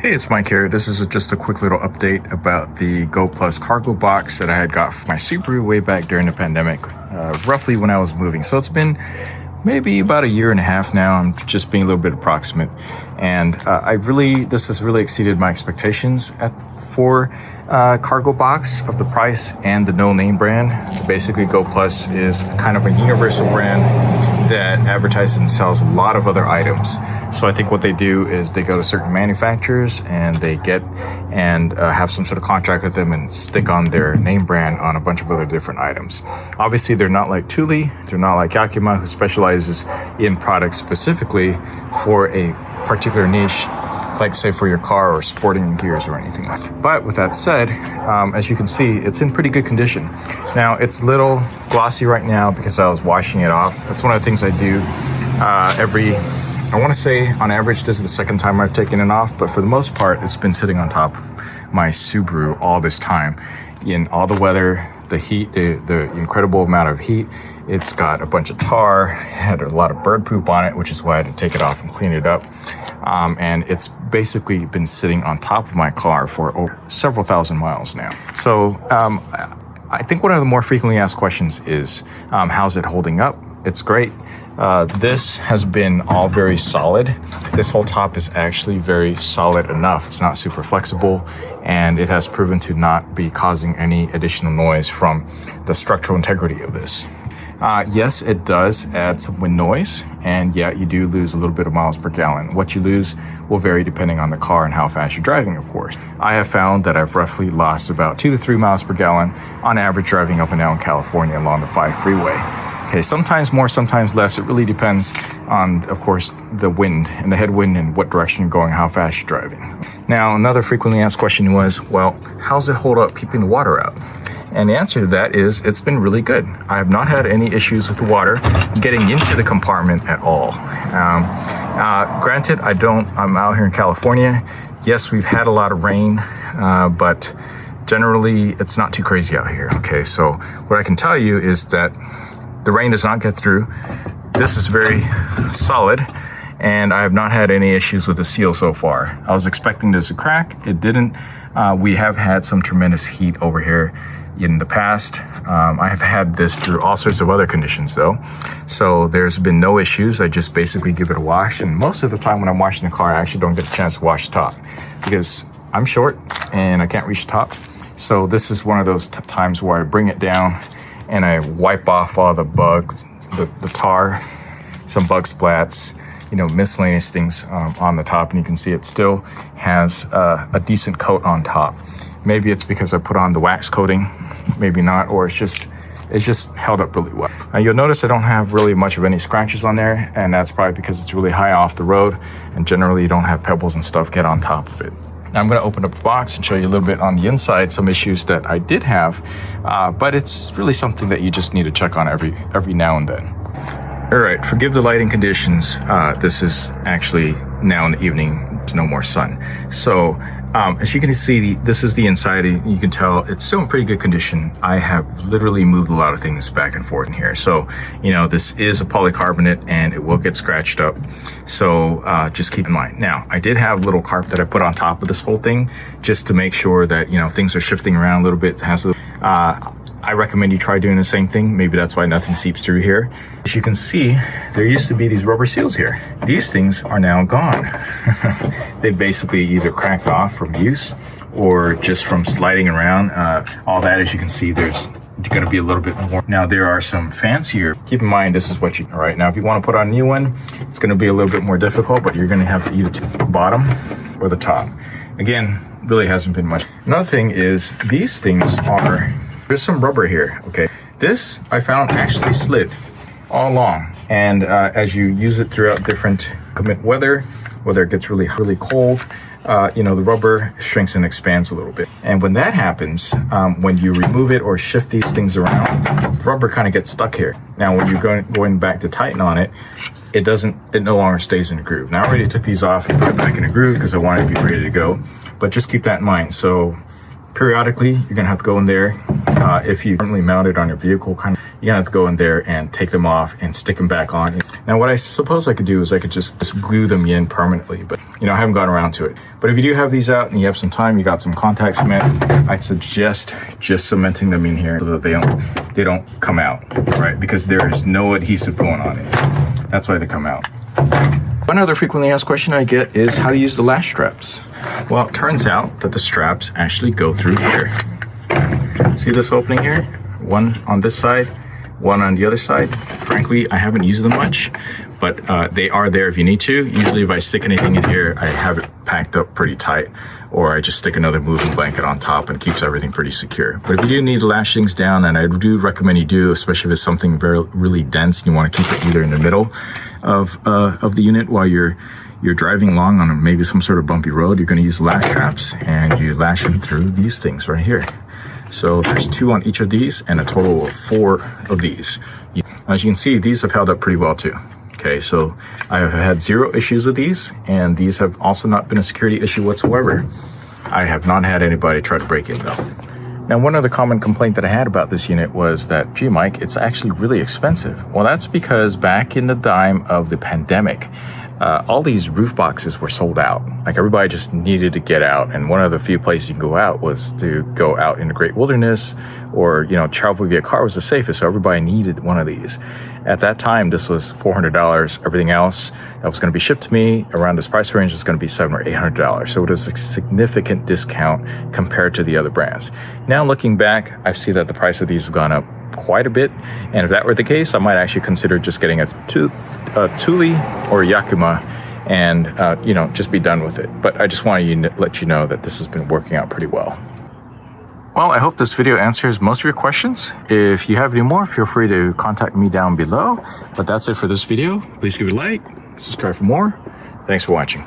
Hey, it's Mike here. This is just a quick little update about the Goplus cargo box that I had got for my Subaru way back during the pandemic, roughly when I was moving. So it's been maybe about a year and a half now. I'm just being a little bit approximate. And this has really exceeded my expectations for cargo box of the price and the no name brand. Basically, Goplus is kind of a universal brand that advertises and sells a lot of other items. So I think what they do is they go to certain manufacturers and they get and have some sort of contract with them and stick on their name brand on a bunch of other different items. Obviously, they're not like Thule, they're not like Yakima, who specializes in products specifically for a particular niche, like say for your car or sporting gears or anything like that. But with that said, as you can see, it's in pretty good condition. Now, it's a little glossy right now because I was washing it off. That's one of the things I do I want to say on average, this is the second time I've taken it off, but for the most part, it's been sitting on top of my Subaru all this time. In all the weather, the heat, the incredible amount of heat, it's got a bunch of tar, had a lot of bird poop on it, which is why I had to take it off and clean it up. And it's basically been sitting on top of my car for several thousand miles now. So I think one of the more frequently asked questions is, how's it holding up? It's great. This has been all very solid. This whole top is actually very solid enough. It's not super flexible, and it has proven to not be causing any additional noise from the structural integrity of this. Yes, it does add some wind noise, and yeah, you do lose a little bit of miles per gallon. What you lose will vary depending on the car and how fast you're driving, of course. I have found that I've roughly lost about 2 to 3 miles per gallon on average driving up and down California along the 5 freeway. Okay, sometimes more, sometimes less. It really depends on, of course, the wind and the headwind and what direction you're going, how fast you're driving. Now, another frequently asked question was, well, how's it hold up keeping the water out? And the answer to that is it's been really good. I have not had any issues with the water getting into the compartment at all. Granted, I'm out here in California. Yes, we've had a lot of rain, but generally it's not too crazy out here. Okay, so what I can tell you is that the rain does not get through. This is very solid, and I have not had any issues with the seal so far. I was expecting this to crack. It didn't. We have had some tremendous heat over here in the past. I have had this through all sorts of other conditions though. So there's been no issues. I just basically give it a wash. And most of the time when I'm washing the car, I actually don't get a chance to wash the top because I'm short and I can't reach the top. So this is one of those times where I bring it down and I wipe off all the bugs, the tar, some bug splats, miscellaneous things on the top. And you can see it still has a decent coat on top. Maybe it's because I put on the wax coating, maybe not, or it's just held up really well. You'll notice I don't have really much of any scratches on there, and that's probably because it's really high off the road, and generally you don't have pebbles and stuff get on top of it. Now I'm going to open up the box and show you a little bit on the inside, some issues that I did have, but it's really something that you just need to check on every now and then. All right, forgive the lighting conditions. This is actually now in the evening. There's no more sun. So as you can see, this is the inside. You can tell it's still in pretty good condition. I have literally moved a lot of things back and forth in here. So, this is a polycarbonate and it will get scratched up. So just keep in mind. Now, I did have a little carpet that I put on top of this whole thing just to make sure that, things are shifting around a little bit. I recommend you try doing the same thing. Maybe that's why nothing seeps through here. As you can see, there used to be these rubber seals here. These things are now gone. They basically either cracked off from use or just from sliding around. All that, as you can see, there's going to be a little bit more. Now, there are some fancier. Keep in mind, this is what all right, now if you want to put on a new one, it's going to be a little bit more difficult, but you're going to have to either take the bottom or the top. Again, really hasn't been much. Another thing is these things there's some rubber here, okay? This, I found, actually slid all along. And as you use it throughout different weather, whether it gets really, really cold, the rubber shrinks and expands a little bit. And when that happens, when you remove it or shift these things around, the rubber kind of gets stuck here. Now, when you're going back to tighten on it, it no longer stays in the groove. Now, I already took these off and put it back in the groove because I wanted it to be ready to go. But just keep that in mind. So periodically, you're gonna have to go in there. If you currently mounted on your vehicle, kind of you have to go in there and take them off and stick them back on. Now, what I suppose I could do is I could just glue them in permanently, but I haven't gotten around to it. But if you do have these out and you have some time, you got some contact cement, I'd suggest just cementing them in here so that they don't come out, right? Because there is no adhesive going on it. That's why they come out. One other frequently asked question I get is how to use the lash straps. Well, it turns out that the straps actually go through here. See this opening here? One on this side, one on the other side. Frankly, I haven't used them much, but they are there if you need to. Usually if I stick anything in here, I have it packed up pretty tight, or I just stick another moving blanket on top and it keeps everything pretty secure. But if you do need to lash things down, and I do recommend you do, especially if it's something really dense and you want to keep it either in the middle of the unit while you're driving along on maybe some sort of bumpy road, you're going to use lash traps and you lash them through these things right here. So there's 2 on each of these and a total of 4 of these. As you can see, these have held up pretty well too. Okay, so I have had 0 issues with these, and these have also not been a security issue whatsoever. I have not had anybody try to break in though. Now, one other common complaint that I had about this unit was that, gee, Mike, it's actually really expensive. Well, that's because back in the time of the pandemic, all these roof boxes were sold out. Like, everybody just needed to get out, and one of the few places you can go out was to go out in the great wilderness, or travel via car was the safest, so everybody needed one of these. At that time, this was $400. Everything else that was going to be shipped to me around this price range was going to be $700 or $800. So it was a significant discount compared to the other brands. Now, looking back, I see that the price of these have gone up quite a bit, and if that were the case, I might actually consider just getting a Thule or Yakima and just be done with it. But I just wanted to let you know that this has been working out pretty well. Well, I hope this video answers most of your questions. If you have any more, feel free to contact me down below. But that's it for this video. Please give it a like, subscribe for more. Thanks for watching.